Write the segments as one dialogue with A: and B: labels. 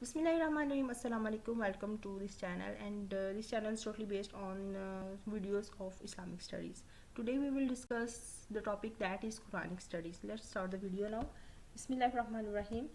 A: Bismillahirrahmanirrahim. Assalamu alaikum. Welcome to this channel, and this channel is totally based on videos of Islamic studies. Today we will discuss the topic that is Quranic studies. Let's start the video now. Bismillahirrahmanirrahim.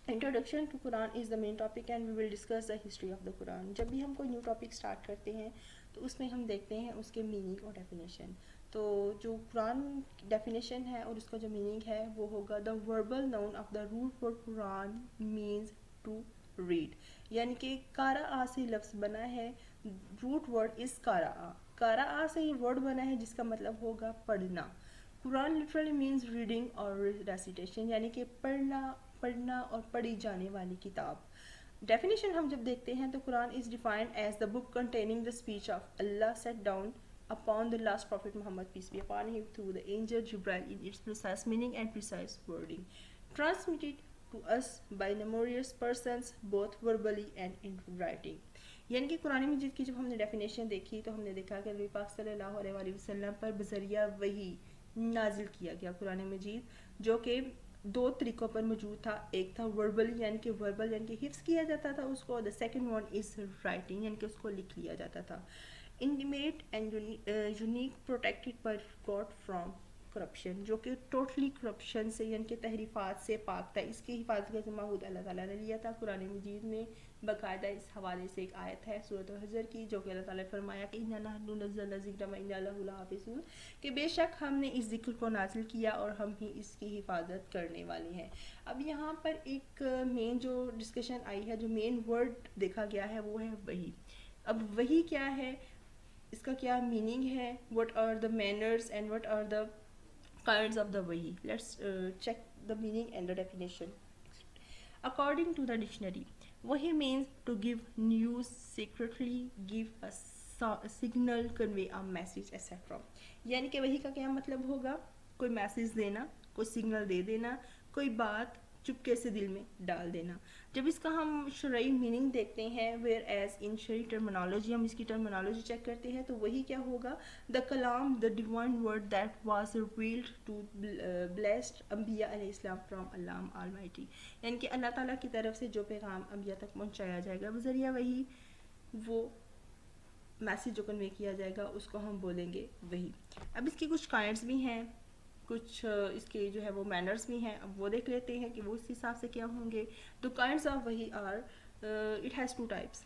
A: Introduction to Quran is the main topic and we will discuss the history of the Quran. जब भी हम कोई new topic start करते हैं तो उसमें हम देखते हैं उसके मीनिंग और डेफिनेशन. तो जो कुरान डेफिनेशन है और उसका जो मीनिंग है वो होगा the verbal noun of the root for Quran means to read, यानी कि कारा आ से लफ्ज़ बना है. रूट वर्ड इज़ कारा आ से ये वर्ड बना है जिसका मतलब होगा पढ़ना. कुरान लिटरली मीन्स रीडिंग और रेसिटेशन, यानी कि पढ़ना और पढ़ी जाने वाली किताब. डेफिनेशन हम जब देखते हैं तो Quran is defined as the book containing the speech of Allah set down upon the last prophet Muhammad, peace be upon him, through the angel Jibril in its precise meaning and precise wording, transmitted to us by numerous persons both verbally and in writing. यानी कि कुरान मजीद की जब हमने definition देखी तो हमने देखा कि नबी पाक सल्लल्लाहु अलैहि वसल्लम पर बज़रिया वही नाजिल किया गया कुरान मजीद, जो कि दो तरीक़ों पर मौजूद था. एक था वर्बली यानी कि वर्बल यानी कि हिफ्ज़ किया जाता था उसको. The second one is writing यानी कि उसको लिख लिया जाता था. Intimate and unique protected by God from corruption, जो कि टोटली करप्शन से यानी कि तहरीफात से पाक था. इसकी हिफाजत का ज़िम्मा खुद अल्लाह ताला ने लिया था. कुरान मजीद में बाकायदा इस हवाले से एक आयत है सूरत हजर की, जो कि अल्लाह ताला ने फरमाया कि इन्ना नहनु नज़्ज़लना ज़िक्र व इन्ना लहु लहाफ़िज़ून, कि बेशक हमने इस ज़िक्र को नाजिल किया और हम ही इसकी हिफाजत करने वाले हैं. अब यहाँ पर एक मेन जो डिस्कशन आई है, जो मेन वर्ड देखा गया है वो है वही. अब वही क्या है, इसका क्या मीनिंग है, what are the manners and what are the kinds of the wahi. Let's check the meaning and the definition. According to the dictionary, wahi means to give news secretly, give a signal, convey a message, etc. यानी कि वही का क्या मतलब होगा, कोई message देना, कोई सिग्नल दे देना, कोई बात चुपके से दिल में डाल देना. जब इसका हम शरई मीनिंग देखते हैं, वेयर एज इन शरई टर्मिनोलॉजी, हम इसकी टर्मिनोलॉजी चेक करते हैं तो वही क्या होगा, द कलाम the divine word that was revealed to blessed अंबिया अलैहिस्सलाम फ्रॉम अल्लाह अलमाइटी, यानी कि अल्लाह ताला की तरफ से जो पैगाम अंबिया तक पहुंचाया जाएगा बज़रिया वही, वो मैसेज जो कन्वे किया जाएगा उसको हम बोलेंगे वही. अब इसकी कुछ काइंड्स भी हैं, कुछ इसके जो है वो मैनर्स भी हैं. अब वो देख लेते हैं कि वो इस हिसाब से क्या होंगे. तो काइंड्स ऑफ वही are, it has two types,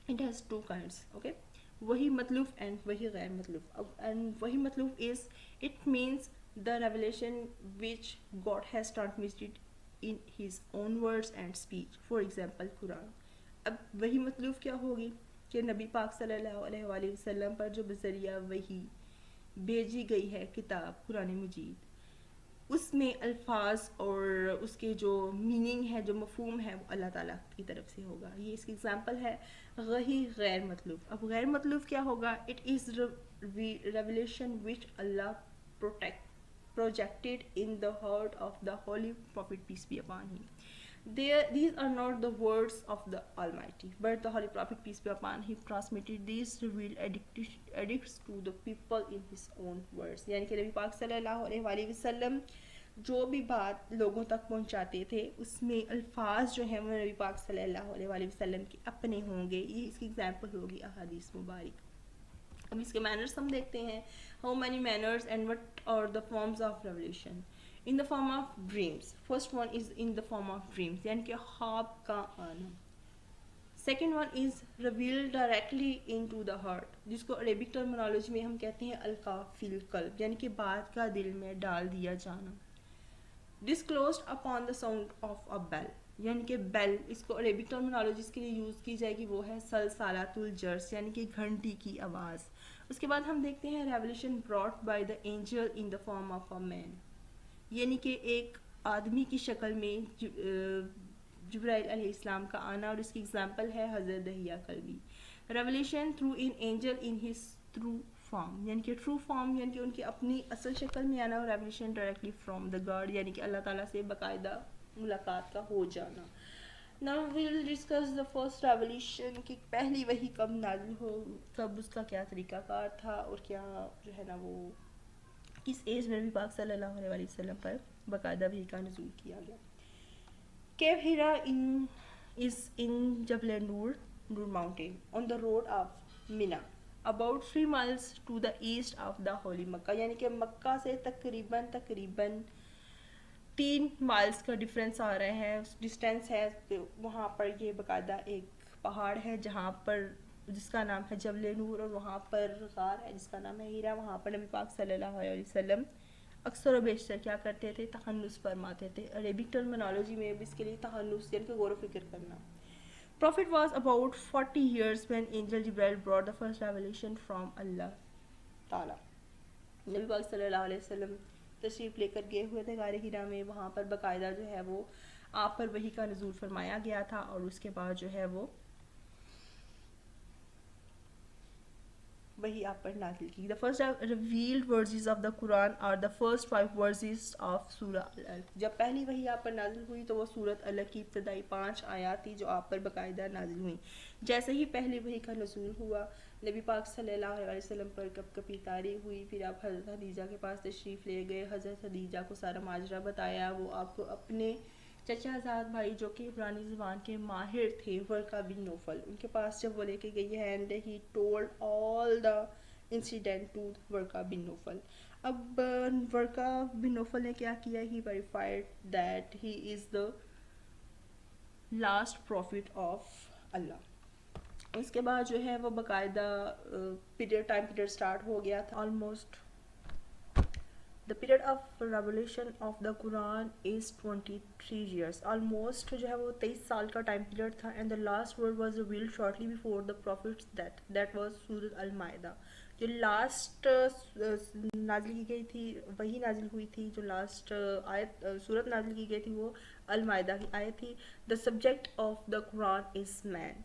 A: it has two kinds. Okay, वही मतलूब एंड वही गैर मतलूब. एंड वही मतलूब is it means the revelation which God has transmitted in his own words and speech, for example Quran. अब वही मतलूब क्या होगी कि नबी पाक सल्लल्लाहु अलैहि वसल्लम पर जो बज़रिया वही भेजी गई है किताब कुरान मजीद, उसमें अल्फाज और उसके जो मीनिंग है, जो मफहूम है, वो अल्लाह ताला की तरफ से होगा. ये इसकी एग्जांपल है. वही गैर मतलूब. अब गैर मतलूब क्या होगा, it is revelation which Allah projected in the heart of the holy prophet, peace be upon him. These are not the words of the Almighty, but the Holy Prophet, peace be upon him, transmitted these revealed edicts to the people in his own words. यानी कि नबी पाक सल्लल्लाहु अलैहि वसल्लम जो भी बात लोगों तक पहुंचाते थे उसमें अल्फाज जो हैं वो नबी पाक सल्लल्लाहु अलैहि वसल्लम के अपने होंगे. ये इसकी एग्जाम्पल होगी अहादीस मुबारक. अब इसके मैनर्स हम देखते हैं. How many manners and what are the forms of revelation. In the form of dreams. First one is in the form of dreams, यानी कि ख्वाब का आना. Second one is revealed directly in to the heart, जिसको Arabic terminology में हम कहते हैं अलका फिल कल्ब, यानी कि बात का दिल में डाल दिया जाना. Disclosed upon the sound of a bell, यानी कि बेल इसको अरेबिक टर्मिनोलॉजी के लिए यूज़ की जाएगी, वो है सलसालातुल जर्स, यानी कि घंटी की आवाज़. उसके बाद हम देखते हैं revolution brought by the angel in the form of a man, यानी कि एक आदमी की शक्ल में जिब्राइल अलैहिस्सलाम का आना, और इसकी एग्जांपल है हज़रत Dihya Kalbi. Revolution through in angel in his through form, यानी कि ट्रू फॉर्म यानी कि उनकी अपनी असल शक्ल में आना. और revolution directly from the God, यानी कि अल्लाह ताला से बाकायदा मुलाकात का हो जाना. Now we will discuss the first revelation कि पहली वही कब नाजिल हो, कब उसका क्या तरीक़ाकार था और क्या जो है ना वो किस एज में नबी पाक सल्लल्लाहु अलैहि वसल्लम पर बाकायदा वही का नुज़ूल किया गया. केव हिरा इन is in Jabal Nur, Nur mountain, on the road of Mina, about 3 miles to the east of the holy Makkah. यानी कि मक्का से तकरीबन तकरीबन 3 माइल्स का डिफरेंस आ रहा है, डिस्टेंस है। तो वहाँ पर ये बाकायदा एक पहाड़ है जहाँ पर जिसका नाम है जबल नूर, और वहाँ पर गार है जिसका नाम है हीरा। वहाँ पर नबी पाक सल्लल्लाहु अलैहि वसल्लम अक्सर व बेशतर क्या करते थे, तहन्नुस फरमाते थे। अरेबिक टर्मिनोलॉजी में भी इसके लिए तहन्नुस यानी कि गौर व फिक्र करना। Prophet was about 40 years when angel Jibril brought the first revelation from Allah ताला। नबी पाक सल्लल्लाहु अलैहि वसल्लम तशरीफ़ लेकर गए हुए थे गारे हिरा में। वहाँ पर बाकायदा जो है वो आप पर वही का नज़ूल फरमाया गया था, और उसके बाद जो है वो वही आप पर नाजिल की। The first revealed verses of the Quran are the first 5 verses of सूरह अल-अलक। जब पहली वही आप पर नाजिल हुई तो वो सूरत अलक की इब्तदाई 5 आयात थी जो आप पर बाकायदा नाजिल हुई। जैसे ही पहली वही का नज़ूल हुआ, नबी पाक सल्लल्लाहु अलैहि वसल्लम पर कब कभी तारी हुई। फिर आप हज़रत खदीजा के पास तशरीफ़ ले गए। हज़रत खदीजा को सारा माजरा बताया। वो आपको अपने चचाजाद भाई जो कि इब्रानी ज़बान के माहिर थे, वर्का बिन नौफल, उनके पास जब वो लेके गई है, and he told all the incident to Waraqa bin Nawfal. अब वर्का बिन नौफल ने क्या किया, he verified that he is the last prophet of Allah. इसके बाद जो है वो बाकायदा टाइम पीरियड स्टार्ट हो गया था। Almost The period of revelation of the Quran is 23 years. Almost जो है वो 23 साल का टाइम पीरियड था। And the last word was revealed shortly before the prophet's death. That was सूरत अल-माइदा। जो लास्ट नाजिल की गई थी वही नाजिल हुई थी। जो लास्ट आयत सूरत नाजिल की गई थी वो अल-माइदा की आयत थी। The subject of the Quran is man.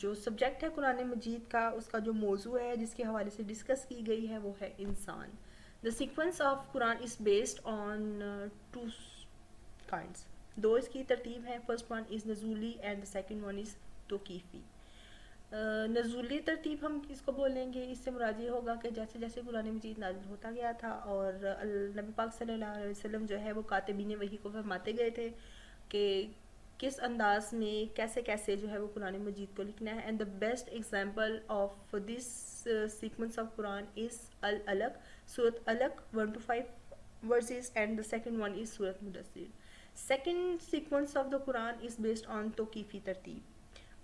A: जो सब्जेक्ट है कुरान मजीद का, उसका जो मौजू है जिसके हवाले से डिस्कस की गई है वो है इंसान। The sequence of Quran is based on two kinds. दो इसकी तरतीब है। फर्स्ट वन इज़ नज़ूली and the second one is तौक़ीफ़ी। नज़ूली तरतीब हम किसको बोलेंगे, इससे मुराद ये होगा कि जैसे जैसे कुरान मजीद नाज़िल होता गया था और नबी पाक सल्लल्लाहु अलैहि वसल्लम जो है वो कातिबीन वही को फरमाते गए थे कि किस अंदाज में कैसे कैसे जो है वो कुरान मजीद को लिखना है। And the best example of this sequence of Quran is अल-अलक, सूरत अलक 1 to 5 verses, and the second one is सूरत मुदस्सिर। Second sequence of the Quran is based on तौक़ीफ़ी तरतीब।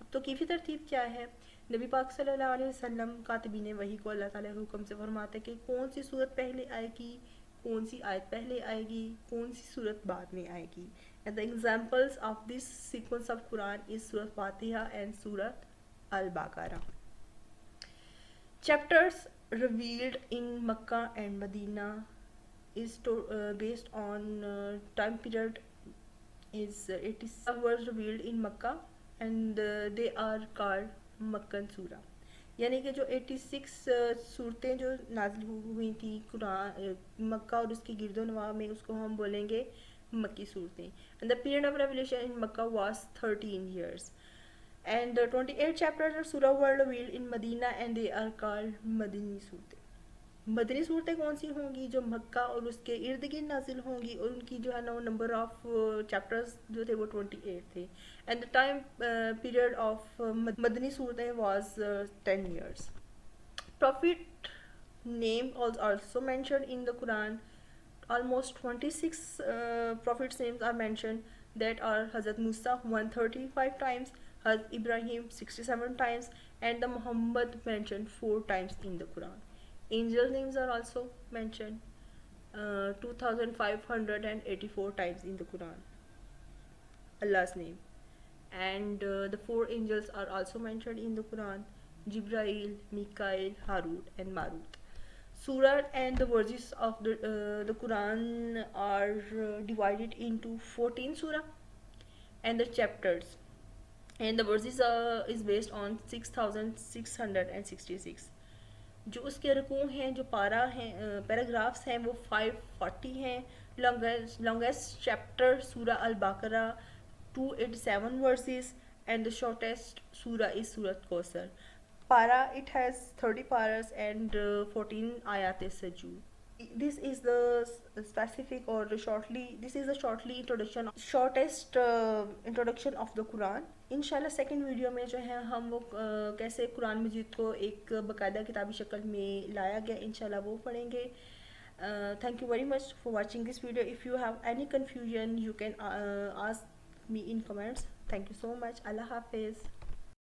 A: अब तौक़ीफ़ी तरतीब क्या है, नबी पाक सल्लल्लाहु अलैहि वसल्लम कातिबीन वही को अल्लाह ताला के हुक्म से फरमाते कि कौन सी सूरत पहले आएगी, कौन सी आयत पहले आएगी, कौन सी सूरत बाद में आएगी। And the examples of this sequence of Quran is Surah Fatiha and Surah Al-Baqarah. Chapters revealed in Makkah and Medina is based on time period is 80 was revealed in Makkah, and they are called Makkan Surah. यानी कि जो 86 सूरतें जो नाज़िल हुई थी कुरान मक्का और उसकी गिरदोनवा में, उसको हम बोलेंगे मक्की सूरतें। And the period of revelation in Mecca was 13 years. And 28 chapters of surah were revealed in Medina and they are called मदनी सूरतें। मदनी सूरतें कौन सी होंगी, जो मक्का और उसके इर्द गिर्द नाजिल होंगी, और उनकी जो है ना नंबर ऑफ चैप्टर्स जो थे वो 28 थे। And the time period of मदनी सूरतें was 10 years. Prophet name was also mentioned in the Quran. Almost 26 prophets names are mentioned, that are Hazrat Musa 135 times, Hazrat Ibrahim 67 times, and the Muhammad mentioned 4 times in the Quran. Angel names are also mentioned 2584 times in the Quran, Allah's name. And the 4 angels are also mentioned in the Quran: Jibrail, Mikael, Harut and Marut. Surah and the verses of the Quran are divided into 14 surah, and the chapters and the verses is based on 6666. जो उसके रुकू हैं, जो पारा हैं, paragraphs हैं वो 540 हैं। लॉन्गेस्ट चैप्टर सूरह अल-बकरा 287 verses, and the shortest surah is Surat Kausar. Para, it has 30 paras and 14 ayat sajud. This is the specific or shortly, this is the shortly introduction, shortest introduction of the Quran. انشاءاللہ second video میں جو ہے ہم وہ کیسے قرآن مجید کو ایک باقاعدہ کتابی شکل میں لایا گیا انشاءاللہ وہ پڑھیں گے. Thank you very much for watching this video. If you have any confusion you can ask me in comments. Thank you so much. Allah Hafiz.